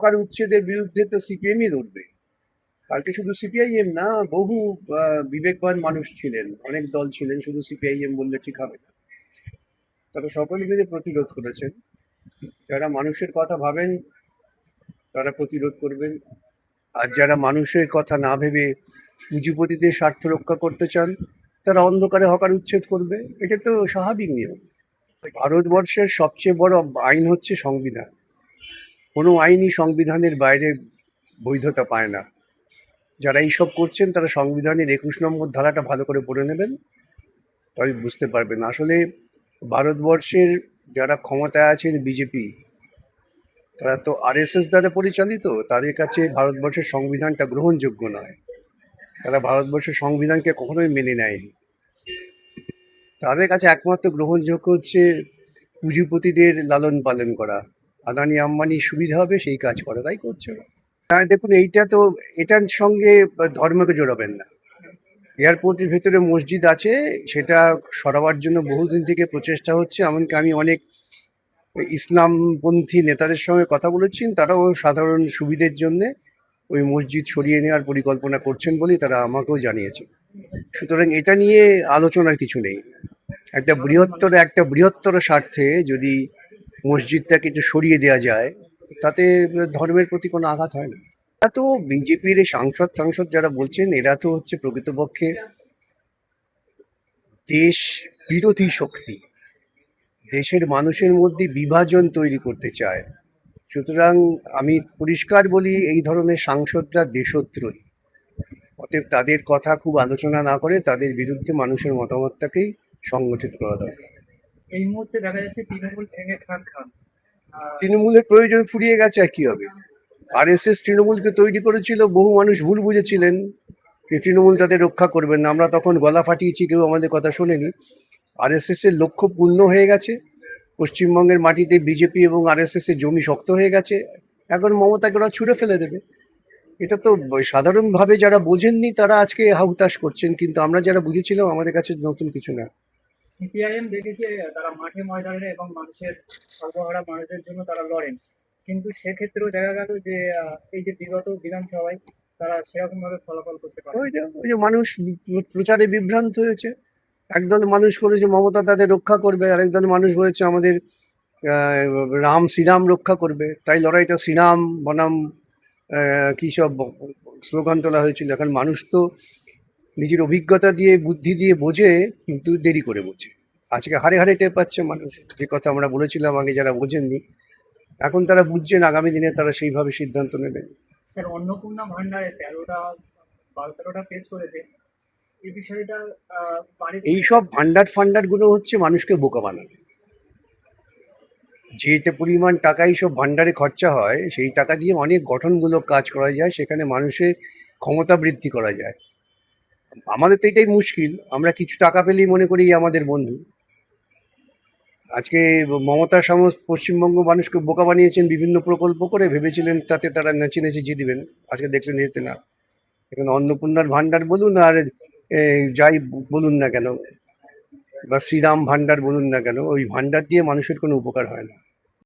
কার উচ্ছেদের বিরুদ্ধে তো সিপিএমই লড়বে। কালকে শুধু সিপিআইএম না, বহু বিবেকবান মানুষ ছিলেন, অনেক দল ছিলেন, শুধু সিপিআইএম বললে ঠিক হবে না। তারা সকলে মিলে প্রতিরোধ করেছেন। যারা মানুষের কথা ভাবেন তারা প্রতিরোধ করবেন, আর যারা মানুষের কথা না ভেবে পুঁজিপতিদের স্বার্থ রক্ষা করতে চান তারা অন্ধকারে হকার উচ্ছেদ করবে। এটা তো স্বাভাবিক নিয়ম। ভারতবর্ষের সবচেয়ে বড় আইন হচ্ছে সংবিধান। কোনো আইনই সংবিধানের বাইরে বৈধতা পায় না। যারা এইসব করছেন তারা সংবিধানের 21 নম্বর ধারাটা ভালো করে পড়ে নেবেন, তবে বুঝতে পারবেন আসলে ভারতবর্ষের যারা ক্ষমতায় আছেন বিজেপি, তারা তো আরএসএস দ্বারা পরিচালিত। তাদের কাছে ভারতবর্ষের সংবিধানটা গ্রহণযোগ্য নয়। তারা ভারতবর্ষের সংবিধানকে কখনোই মেনে নেয়নি। তাদের কাছে একমাত্র গ্রহণযোগ্য হচ্ছে পুঁজিপতিদের লালন পালন করা, আদানি আম্বানির সুবিধা হবে সেই কাজ করা, তাই করছে ওরা। হ্যাঁ দেখুন, এইটা তো এটার সঙ্গে ধর্মকে জোড়াবেন না। এয়ারপোর্টের ভেতরে মসজিদ আছে, সেটা সরাবার জন্য বহুদিন থেকে প্রচেষ্টা হচ্ছে। এমনকি আমি অনেক ইসলামপন্থী নেতাদের সঙ্গে কথা বলেছি, তারাও সাধারণ সুবিধের জন্যে ওই মসজিদ সরিয়ে নেওয়ার পরিকল্পনা করছেন বলেই তারা আমাকেও জানিয়েছে। সুতরাং এটা নিয়ে আলোচনার কিছু নেই। একটা বৃহত্তর স্বার্থে যদি মসজিদটাকে একটু সরিয়ে দেওয়া যায়, তাতে ধর্মের প্রতি কোনো আঘাত হয় না। এরা তো বিজেপির সাংসদ যারা বলছেন, এরা তো হচ্ছে প্রকৃতপক্ষে দেশ বিরোধী শক্তি, দেশের মানুষের মধ্যে বিভাজন তৈরি করতে চায়। সুতরাং আমি পরিষ্কার বলি, এই ধরনের সাংসদরা দেশদ্রোহী। অতএব তাদের কথা খুব আলোচনা না করে তাদের বিরুদ্ধে মানুষের মতামতটাকেই সংগঠিত করা দরকার। এই মুহূর্তে দেখা যাচ্ছে তৃণমূল ভেঙে খান খান। তৃণমূলের প্রয়োজন ফুরিয়ে গেছে, আর কি হবে? আরএসএস তৃণমূলকে তৈরি করেছিল, বহু মানুষ ভুল বুঝেছিলেন যে তৃণমূল তাদের রক্ষা করবেন না। আমরা তখন গলা ফাটিয়েছি, কেউ আমাদের কথা শোনেনি। আরএসএস এর লক্ষ্য পূর্ণ হয়ে গেছে। পশ্চিমবঙ্গের মাটিতে বিজেপি এবং আরএসএস এর জমি শক্ত হয়ে গেছে। এখন মমতাকে ওরা ছুঁড়ে ফেলে দেবে। এটা তো সাধারণভাবে যারা বোঝেননি তারা আজকে হাহুতাশ করছেন, কিন্তু আমরা যারা বুঝেছিলাম আমাদের কাছে নতুন কিছু না। সিপিআইএম দেখেছি তারা মাঠে ময়দানে এবং মানুষের সর্বহারা মানুষের জন্য তারা লড়েন, কিন্তু সেক্ষেত্রেও দেখা গেল যে এই যে বিগত বিধানসভায় তারা সেরকম ভাবে ফলাফল করতে পারে। ওই যে মানুষ প্রচারে বিভ্রান্ত হয়েছে। একদল মানুষ করেছে মমতা তাদের রক্ষা করবে, আরেকদল মানুষ বলেছে আমাদের শ্রীরাম রক্ষা করবে, তাই লড়াইটা শ্রীরাম বনাম কী সব স্লোগান তোলা হয়েছিল। এখন মানুষ তো নিজের অভিজ্ঞতা দিয়ে বুদ্ধি দিয়ে বোঝে, কিন্তু দেরি করে বোঝে। আজকে হারে হারে টের পাচ্ছে মানুষ, যে কথা আমরা বলেছিলাম আগে যারা বোঝেননি, এখন তারা বুঝছেন। আগামী দিনে তারা সেইভাবে সিদ্ধান্ত নেবেন। স্যার, অন্নপূর্ণা ভান্ডারে 13টা পেজ করেছে, এই বিষয়টা এইসব ভান্ডারগুলো হচ্ছে মানুষকে বোকা বানানো। যেটা পরিমাণ টাকা এইসব ভান্ডারে খরচা হয়, সেই টাকা দিয়ে অনেক গঠনমূলক কাজ করা যায়, সেখানে মানুষের ক্ষমতা বৃদ্ধি করা যায়। আমাদের তো এটাই মুশকিল, আমরা কিছু টাকা পেলেই মনে করি আমাদের বন্ধু। আজকে মমতা সমস্ত পশ্চিমবঙ্গ মানুষকে বোকা বানিয়েছেন বিভিন্ন প্রকল্প করে, ভেবেছিলেন তাতে তারা নেচে নেচে জিতে দিবেন। আজকে দেখলেন যেতে না। এখন অন্নপূর্ণার ভান্ডার বলুন আর যাই বলুন না কেন, বা শ্রীরাম ভান্ডার বলুন না কেন, ওই ভান্ডার দিয়ে মানুষের কোনো উপকার হয় না।